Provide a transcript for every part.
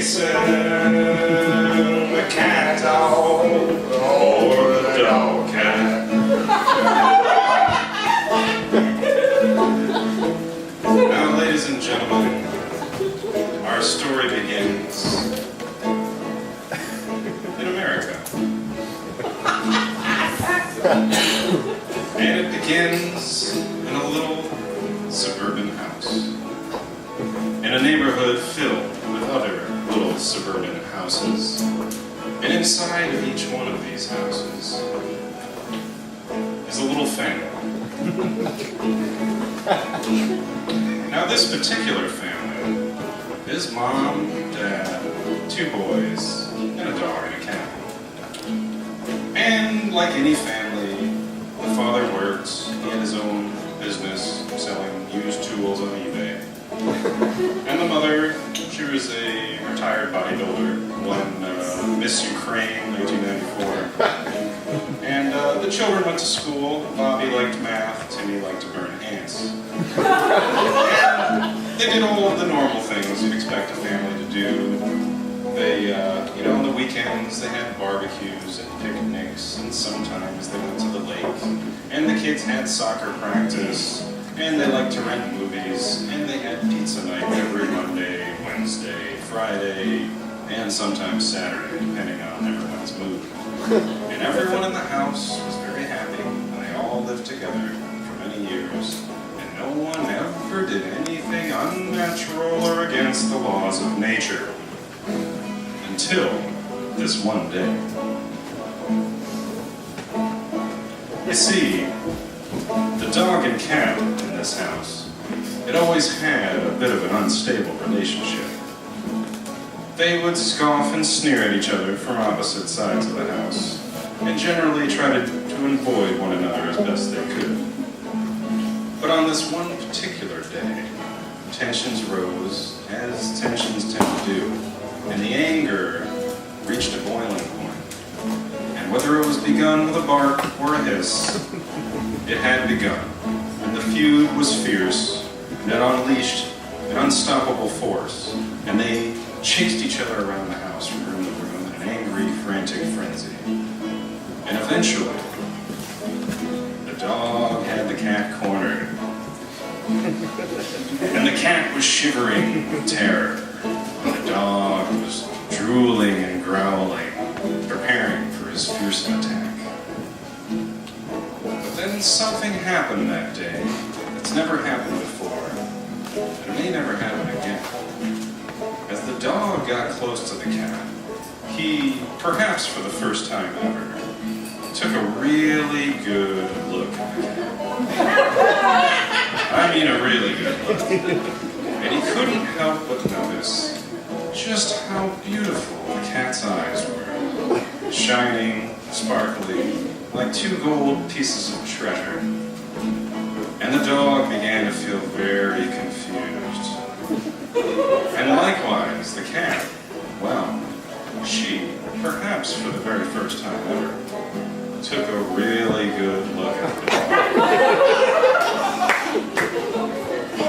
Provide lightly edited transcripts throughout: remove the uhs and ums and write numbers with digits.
Jason, the Catdog, or the Dogcat. Now, ladies and gentlemen, our story begins in America. And it begins in a little suburban house, in a neighborhood filled with other little suburban houses. And inside of each one of these houses is a little family. Now, this particular family is mom, dad, 2 boys, and a dog and a cat. And like any family, the father works. He had his own business selling used tools on eBay. And the mother, she was a retired bodybuilder, won Miss Ukraine 1994. And the children went to school. Bobby liked math, Timmy liked to burn ants. And they did all of the normal things you'd expect a family to do. They, on the weekends, they had barbecues and picnics, and sometimes they went to the lake. And the kids had soccer practice, and they liked to rent movies, and they had pizza night every Monday, Wednesday, Friday, and sometimes Saturday, depending on everyone's mood. And everyone in the house was very happy, and they all lived together for many years, and no one ever did anything unnatural or against the laws of nature. Until this one day. You see, the dog and cat in this house, it always had a bit of an unstable relationship. They would scoff and sneer at each other from opposite sides of the house, and generally try to avoid one another as best they could. But on this one particular day, tensions rose, as tensions tend to do, and the anger reached a boiling point. And whether it was begun with a bark or a hiss, it had begun, and the feud was fierce, and it unleashed an unstoppable force, and they chased each other around the house from room to room in an angry, frantic frenzy. And eventually, the dog had the cat cornered, and the cat was shivering with terror, and the dog was drooling and growling, preparing for his fearsome attack. But then something happened that day that's never happened before, and it may never happen again. As the dog got close to the cat, he, perhaps for the first time ever, took a really good look at the cat. I mean a really good look. And he couldn't help but notice just how beautiful the cat's eyes were, shining, sparkly, like 2 gold pieces of treasure. And the dog began to feel very confused. And likewise, the cat, well, she, perhaps for the very first time ever, took a really good look at the dog.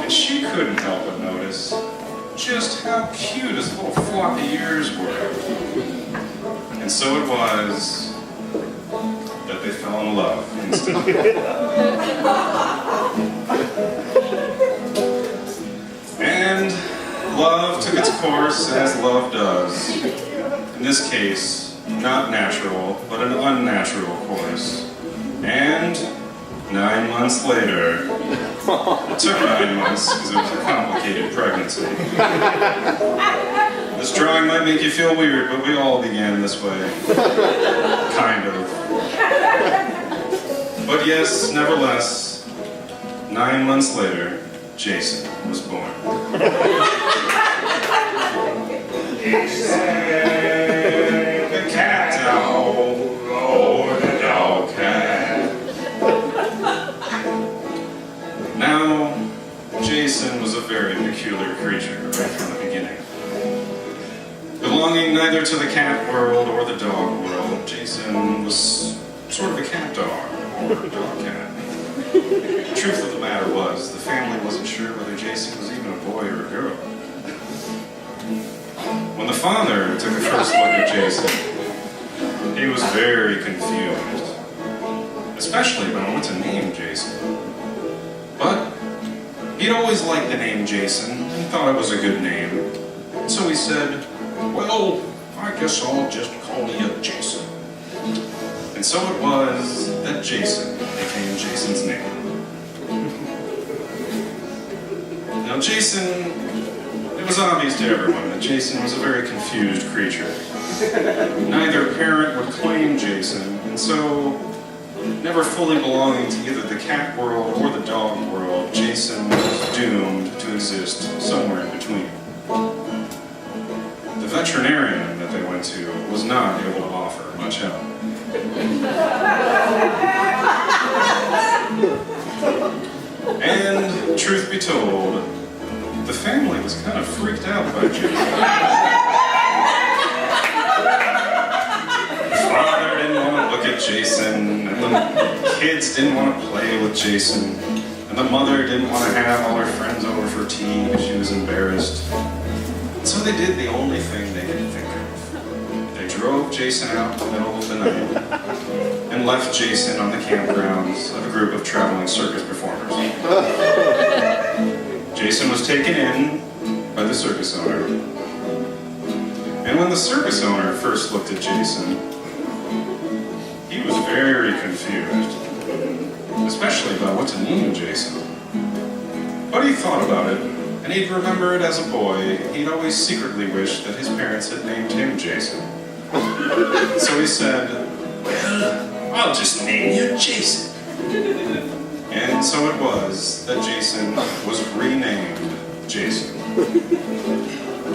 And she couldn't help but notice just how cute his little floppy ears were. And so it was that they fell in love instantly. And love took its course as love does. In this case, not natural, but an unnatural course. And 9 months later, it took 9 months because it was a complicated pregnancy. This drawing might make you feel weird, but we all began this way. Kind of. But yes, nevertheless, 9 months later, Jason was born. The Catdog, or the Dogcat. Now, Jason was a very peculiar creature right from the beginning. Belonging neither to the cat world or the dog world, Jason was sort of a cat dog, or a dog cat. The truth of the matter was, the family wasn't sure whether Jason was even a boy or a girl. When the father took a first look at Jason, he was very confused, especially about what to name Jason. But he'd always liked the name Jason and thought it was a good name. So he said, "Well, I guess I'll just call you Jason." And so it was that Jason became Jason's name. Now Jason, it was obvious to everyone that Jason was a very confused creature. Neither parent would claim Jason, and so, never fully belonging to either the cat world or the dog world, Jason was doomed to exist somewhere in between. The veterinarian that they went to was not able to offer much help. And, truth be told, the family was kind of freaked out by Jason. The father didn't want to look at Jason, and the kids didn't want to play with Jason, and the mother didn't want to have all her friends over for tea because she was embarrassed. And so they did the only thing they could think of. They drove Jason out in the middle of the night and left Jason on the campgrounds of a group of traveling circus performers. Jason was taken in by the circus owner. And when the circus owner first looked at Jason, he was very confused, especially about what to name Jason. But he thought about it, and he'd remembered as a boy, he'd always secretly wished that his parents had named him Jason. So he said, "Well, I'll just name you Jason." And so it was that Jason was renamed Jason.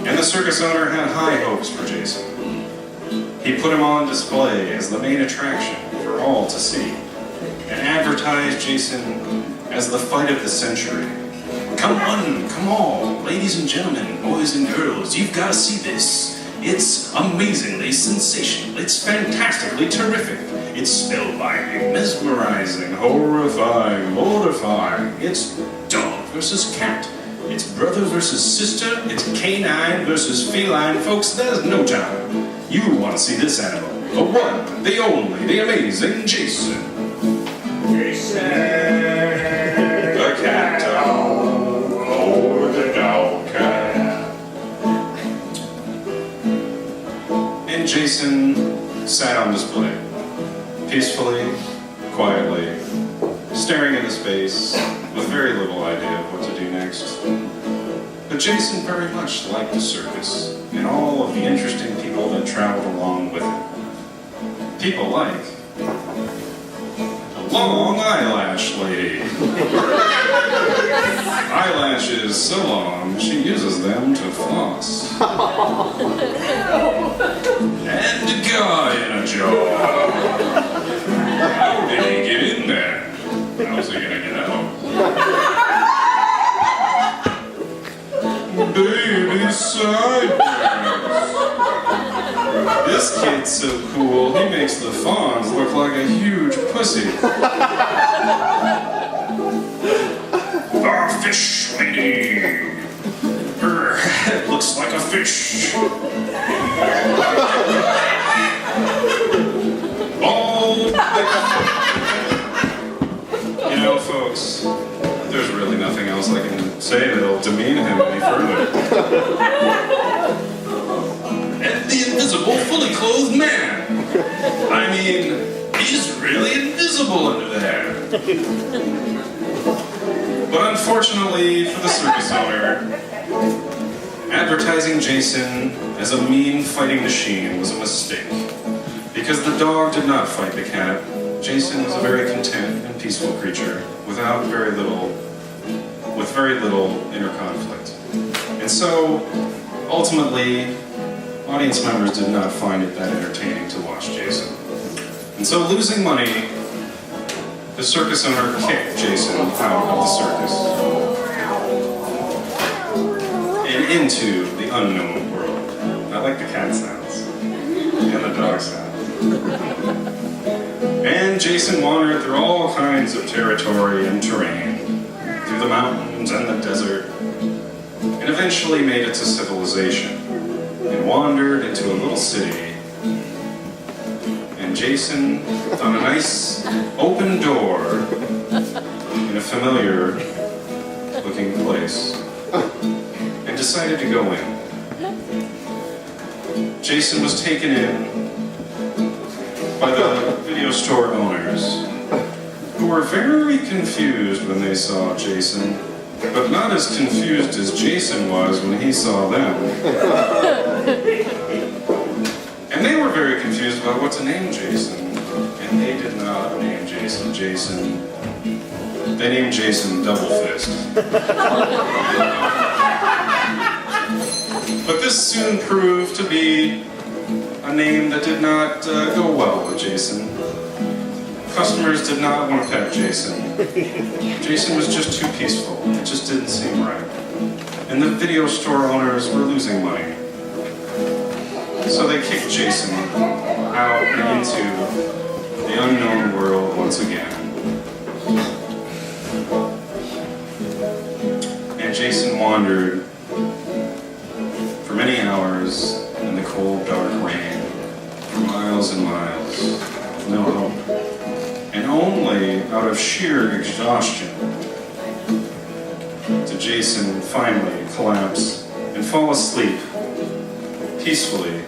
And the circus owner had high hopes for Jason. He put him on display as the main attraction for all to see, and advertised Jason as the fight of the century. "Come on, come all, ladies and gentlemen, boys and girls, you've got to see this. It's amazingly sensational. It's fantastically terrific. It's spellbinding, mesmerizing, horrifying, mortifying. It's dog versus cat. It's brother versus sister. It's canine versus feline. Folks, there's no time. You want to see this animal. The one, the only, the amazing Jason. Jason, the Catdog, or the Dogcat." And Jason sat on display, peacefully, quietly, staring into space, with very little idea of what to do next. But Jason very much liked the circus, and all of the interesting people that traveled along with it. People like the long eyelash lady. Eyelashes so long, she uses them to floss. And a guy in a jar. How did he get in there? How's he gonna get out? Baby sideburns. This kid's so cool, he makes the fawns look like a huge pussy. The fish lady. Her head looks like a fish. You know, folks, there's really nothing else I can say that'll demean him any further. And the invisible, fully clothed man. I mean, he's really invisible under there. But unfortunately for the circus owner, advertising Jason as a mean fighting machine was a mistake. Because the dog did not fight the cat, Jason was a very content and peaceful creature with very little inner conflict. And so, ultimately, audience members did not find it that entertaining to watch Jason. And so, losing money, the circus owner kicked Jason out of the circus and into the unknown world. I like the cat sounds and the dog sounds. And Jason wandered through all kinds of territory and terrain, through the mountains and the desert, and eventually made it to civilization, in and wandered into a little city. And Jason found a nice open door in a familiar looking place and decided to go in. Jason was taken in by the video store owners, who were very confused when they saw Jason, but not as confused as Jason was when he saw them. And they were very confused about what to name Jason, and they did not name Jason Jason. They named Jason Double Fist. But this soon proved to be a name that did not go well with Jason. Customers did not want to pet Jason. Jason was just too peaceful. It just didn't seem right. And the video store owners were losing money. So they kicked Jason out and into the unknown world once again. And Jason wandered for many hours in the cold, dark rain, for miles and miles, with no hope. And only out of sheer exhaustion did Jason finally collapse and fall asleep peacefully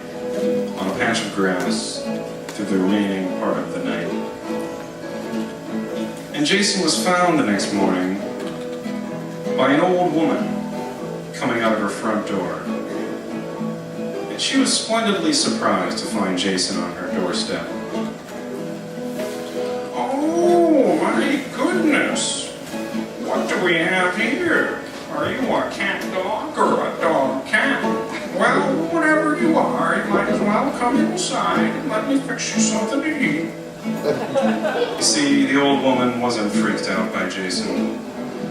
on a patch of grass through the remaining part of the night. And Jason was found the next morning by an old woman coming out of her front door. And she was splendidly surprised to find Jason on her doorstep. Oh, my goodness! What do we have here? Are you a Catdog or a Dogcat? Well, whatever you are, you might as well come inside and let me fix you something to eat. You see, the old woman wasn't freaked out by Jason.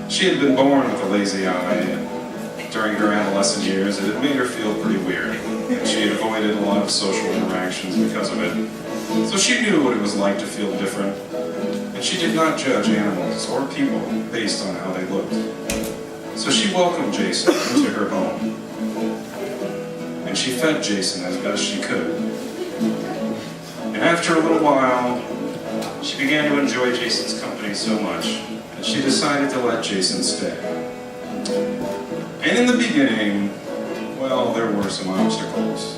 She had been born with a lazy eye, and during her adolescent years, it had made her feel pretty weird. She had avoided a lot of social interactions because of it. So she knew what it was like to feel different, and she did not judge animals or people based on how they looked. So she welcomed Jason into her home, and she fed Jason as best she could. And after a little while, she began to enjoy Jason's company so much that she decided to let Jason stay. And in the beginning, well, there were some obstacles.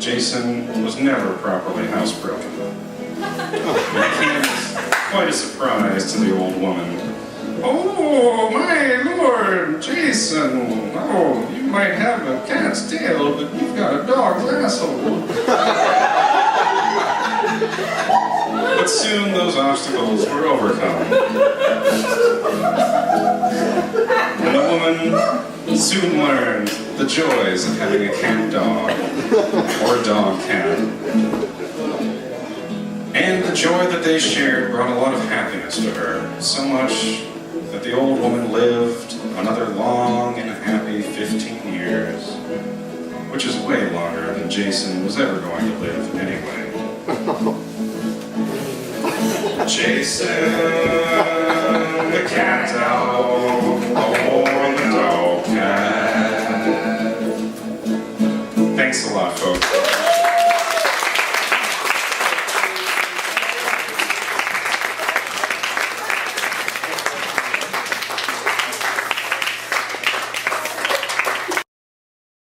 Jason was never properly housebroken. And it came as quite a surprise to the old woman. Oh, my lord, Jason. Oh, you might have a cat's tail, but you've got a dog's asshole. But soon those obstacles were overcome. And the woman soon learned the joys of having a cat dog, or a dog cat. And the joy that they shared brought a lot of happiness to her, so much that the old woman lived another long and happy 15 years, which is way longer than Jason was ever going to live anyway. Jason, the cat dog.